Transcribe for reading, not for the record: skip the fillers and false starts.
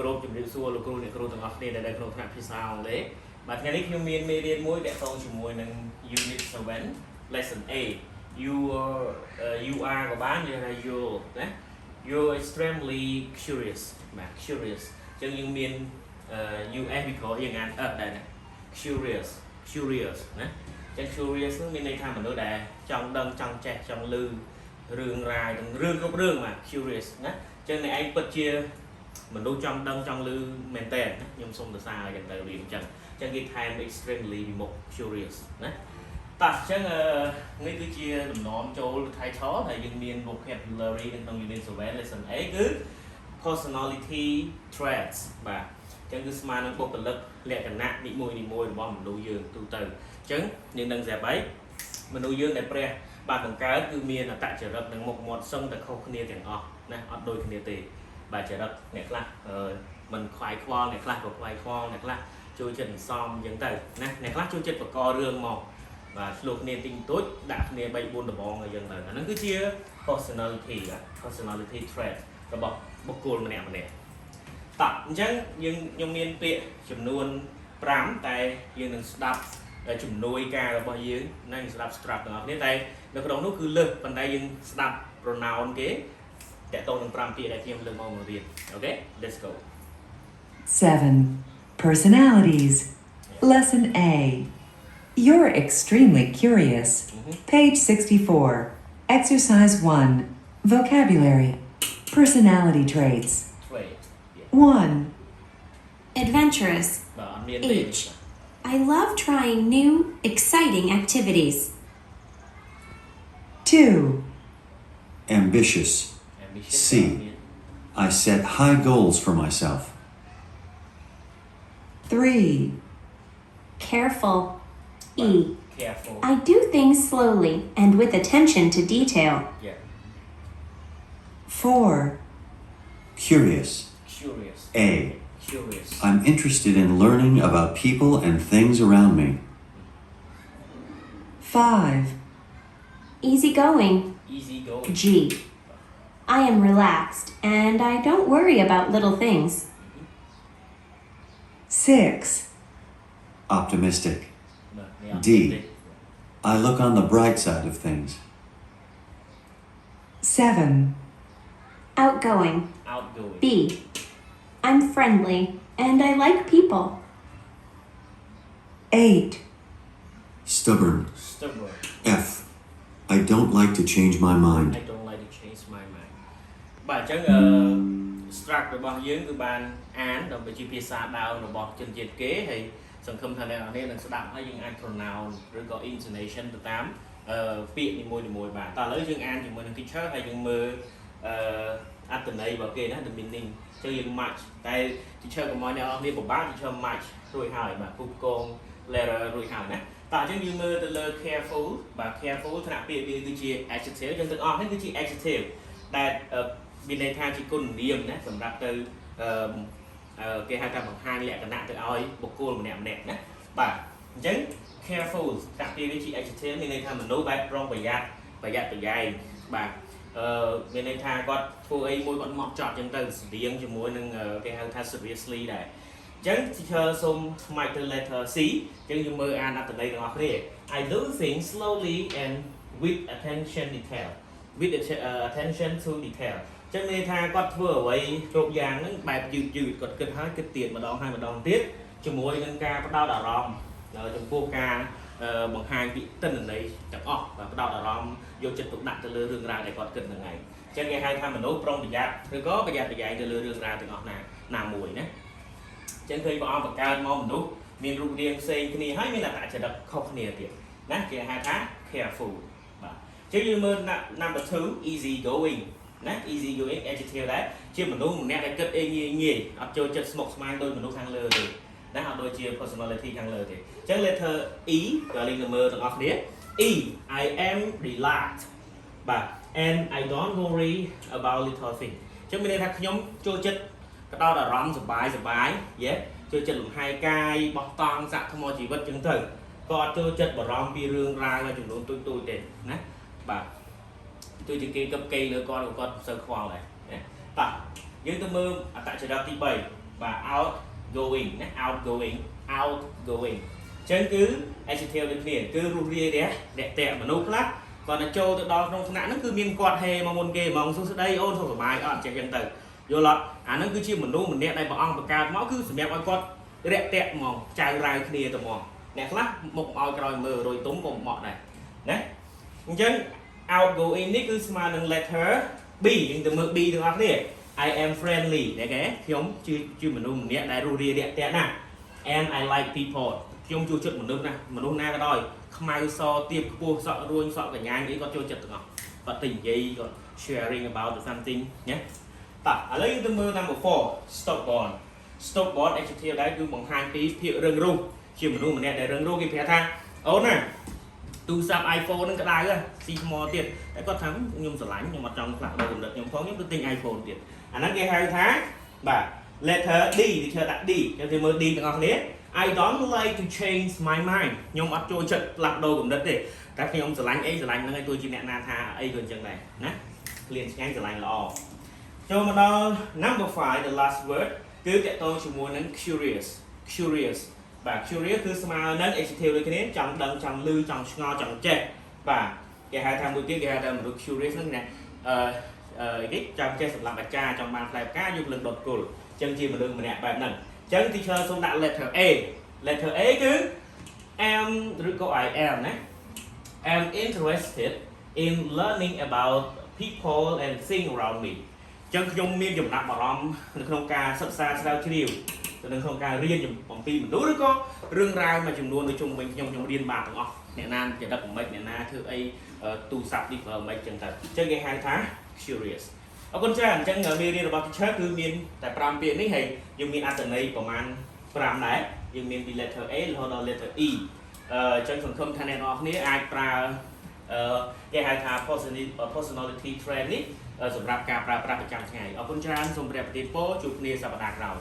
Group chụp điện xua lục group này group từng học này là group thằng phía sau đấy mà cái này khi miền miền muối để tông chụp muối nâng unit 7 lesson A you are của bạn như là you đấy you're extremely curious mà curious chẳng những miền you em có những anh ở đây này curious đấy chẳng curious nó miền này tham mình đối đại trong đăng trong trẻ trong lư rương rai rương không rương mà curious đấy chẳng này anh bật chia mình đâu trong đăng trong lư mền tèn nhưng xong từ xa dần tới liền chẳng chẳng cái time extremely một curious đấy ta chẳng ngay cứ chia đùm nón cho thay chó thì dừng miền vocabulary trong unit số bé lesson ấy cứ personality traits và chẳng cứ smart nó bộ lực lẹ cả nặng đi môi bọn mình nuôi dương từ từ chứng nhưng đừng dẹp ấy mình nuôi dương để pre bạn còn cái cứ miền là tại trở lập được một sông tại không kia tiền nè đôi kia tiền bà trở đất này là mình khoai khoang này là khoai khoang này là chui chân xong những từ này là chui chân và co rương màu và luộc nền tinh tốt đạt nền bay buôn được bong người dân từ nó cứ chia personality trait và bọc cồn mà nè tập chẳng nhưng nhung miên tiện chùm nuôn pram tay dương đừng đập chùm nuôi ca là bao nhiêu nên đập strap được nên tay được đó nó cứ lực phần tay dương đập pronoun kế để tôi đừng pram tiện để kiếm lực mong người okay let's go 7 personalities lesson A. You're extremely curious. Page 64. Exercise 1. Vocabulary. Personality traits. 1. Adventurous. H. I love trying new, exciting activities. 2. Ambitious. C. I set high goals for myself. 3. Careful. E. Careful. I do things slowly and with attention to detail. 4. Curious. A. Curious. I'm interested in learning about people and things around me. 5. Easygoing. G. I am relaxed and I don't worry about little things. 6. Optimistic. D. I look on the bright side of things. 7. Outgoing. Outgoing. B. I'm friendly and I like people. 8. Stubborn. Stubborn. F. I don't like to change my mind. I don't like to change my mind. Bà chẳng structរបស់យើងគឺបានអានដល់ជាភាសាដើមរបស់ជនជាតិគេហើយសង្ឃឹមថាអ្នកនរនឹងស្ដាប់ហើយយើងអាច pronoun ឬក៏ intonation ទៅតាមពាក្យនីមួយៗបាទតោះឥឡូវយើងអានជាមួយនឹង teacher ហើយយើងមើលអត្ថន័យរបស់គេណា the meaning ចឹងយើង match តែ teacher កុំឲ្យអ្នកនរគ្នាពិបាក teacher match រួចហើយបាទគូកង letter រួចហើយណាតោះអញ្ចឹងយើងមើលទៅលើ careful បាទ careful ថ្នាក់ពាក្យវាគឺជា adjective ចឹងទាំងអស់នេះគឺជា adjective ដែលមានន័យថាជាគុណនាមណាសម្រាប់ទៅគេហៅថាបង្ហាញលក្ខណៈទៅឲ្យបុគ្គលម្នាក់ៗណាបាទអញ្ចឹង careful តាក់ពីវាជា adjective មានន័យថាមនុស្សបែបប្រុងប្រយ័ត្នប្រយែងបាទមានន័យថាគាត់ធ្វើអីមួយគាត់មកចត់អញ្ចឹងទៅស្តៀងជាមួយនឹងគេហៅថា seriously ដែរអញ្ចឹង teacher សូមស្មាច់ទៅ letter C អញ្ចឹងយើងមើលអានអត្ថន័យទាំងអស់គ្នា I do things slowly and with attention to detail ចឹងមានថាគាត់ធ្វើអ្វីគ្រប់យ៉ាងហ្នឹងបែបយឺតគាត់គិតហើយគិតទៀតម្ដងហើយម្ដងទៀតជាមួយនឹងការផ្ដោតអារម្មណ៍ចំពោះការបង្ហាញពីទិន្នន័យទាំងអស់vàផ្ដោតអារម្មណ៍យកចិត្តទុកដាក់ទៅលើរឿងរ៉ាវដែលគាត់គិតហ្នឹងឯងចឹងគេហៅថាមនុស្សប្រុងប្រយ័ត្នឬក៏ប្រយ័ត្នប្រយែងទៅលើរឿងរ៉ាវទាំងអស់ណាមួយណាចឹងឃើញព្រះអង្គបង្កើតមកមនុស្សមានរូបរាងផ្សេងគ្នាហើយមានអត្តចរិតខុសគ្នាទៀតណាគេហៅថា careful បាទចឹងយើងមើល number 2 easy going ណា easy going adjective ដែរជាមនុស្សម្នាក់ដែលគិតអីងាយអត់ចូលចិត្តស្មុគស្មាញដោយមនុស្សខាងលើទេណាអត់ដូចជា personality ខាងលើទេអញ្ចឹង letter E ក៏លេខមើលទាំងអស់គ្នា E I am relaxed បាទ and I don't worry about little thing អញ្ចឹងមានន័យថាខ្ញុំចូលចិត្តផ្ដោតអារម្មណ៍សប្បាយចូលចិត្តលំហែកាយបោះតង់សាក់ថ្មជីវិតអញ្ចឹងទៅក៏អត់ចូលចិត្តបារម្ភពីរឿងរ៉ាវមួយចំនួនទូចទេណាបាទទោះជាគេកឹបកេលើគាត់គាត់មិនសូវខ្វល់ដែរណាតោះយើងទៅមើលអត្តចរិតទី3 và outgoing ណា outgoing outgoing ចឹងគឺ adjective ដូចគ្នាគឺរុះរាយតែមនុស្សខ្លះគាត់ទៅចូលទៅដល់ក្នុងថ្នាក់ហ្នឹងគឺមានគាត់ហេមកមុនគេហ្មងសួស្ដីអូនសុខសប្បាយអត់ចេះចឹងទៅយល់អត់អាហ្នឹងគឺជាមនុស្សម្នាក់ដែលព្រះអង្គបង្កើតមកគឺសម្រាប់ឲ្យគាត់រាក់ទាក់ហ្មងចៅរៅគ្នាទៅហ្មងអ្នកខ្លះមុខឲ្យក្រោយមើលរយទុំក៏មកដែរណាអញ្ចឹង outgoing នេះគឺស្មើនឹង letter B យើងទៅមើល B ទាំងអស់គ្នា I am friendly តែគេខ្ញុំជាមនុស្សម្នាក់ដែលរុះរាយរាក់ទាក់ណាស់ and I like people ខ្ញុំចូលចិត្តមនុស្សណាមនុស្សណាក៏ដោយខ្មៅសទៀបខ្ពស់សក់រួញសក់កញ្ញាអីគាត់ចូលចិត្តទាំងអស់គាត់ទៅនិយាយគាត់ sharing about something ណាតោះឥឡូវយើងទៅមើល number 4 stubborn stubborn adjective ដែរគឺបង្ហាញពីភាពរឹងរូសជាមនុស្សម្នាក់ដែលរឹងរូសគេប្រាប់ថាអូនណាទូរស័ព្ទ iPhone ហ្នឹងក្តៅស៊ីថ្មទៀតតែគាត់ថាខ្ញុំស្រឡាញ់ខ្ញុំអត់ចង់ផ្លាស់ប្ដូរកំណត់ខ្ញុំផងខ្ញុំទៅទិញ iPhone ទៀតអាហ្នឹងគេហៅថាបាទ letter D វាឈ្មោះដាក់ D យើងទៅមើល D ទាំងអស់គ្នា I don't like to change my mind ខ្ញុំអត់ចូលចិត្តផ្លាស់ប្ដូរគំនិតទេតែខ្ញុំស្រឡាញ់អីស្រឡាញ់ហ្នឹងឯងទោះជាអ្នកណាថាអីក៏អញ្ចឹងដែរណាក្លៀនឆ្ងាញ់ស្រឡាញ់ល្អចូលមកដល់ number 5 the last word គឺតកតងជាមួយនឹង curious បាទ curious គឺស្មើនឹង adjective ដូចគ្នាចង់ដឹងចង់ឮចង់ឆ្ងល់ចង់ចេះបាទគេហៅថាមួយទៀតគេហៅថាមនុស្ស curious ហ្នឹងណាគេចង់ចេះសម្រាប់អាចារ្យចង់បានផ្លែផ្កាយកលឹងដុតគល់អញ្ចឹងជាមនុស្សម្នាក់បែបហ្នឹងអញ្ចឹង teacher សូមដាក់ letter A គឺ am ឬក៏ I am ណា am interested in learning about people and things around me អញ្ចឹងខ្ញុំមានចំណាប់អារម្មណ៍នៅក្នុងការសិក្សាស្រាវជ្រាវទៅនៅក្នុងការរៀនអំពីមនុស្សឬក៏រឿងរ៉ាវមួយចំនួននៅជុំវិញខ្ញុំរៀនបានទាំងអស់អ្នកណាចរិតមិនអ្នកណាធ្វើអីទូរស័ព្ទនេះប្រើមិនអញ្ចឹងទៅអញ្ចឹងគេហៅថា curious អរគុណច្រើនអញ្ចឹងមេរៀនរបស់ teacher គឺមានតែ5ពាក្យនេះហើយយើងមានអត្ថន័យប្រហែល5ដែរយើងមានពី letter A រហូតដល់ letter E អញ្ចឹងសង្ឃឹមថាអ្នកនរគ្នាអាចប្រើគេហៅថា personality trait នេះសម្រាប់ការប្រើប្រាស់ប្រចាំថ្ងៃអរគុណច្រើនសូមព្រះប្រទានពរជួបគ្នាសប្តាហ៍ក្រោយ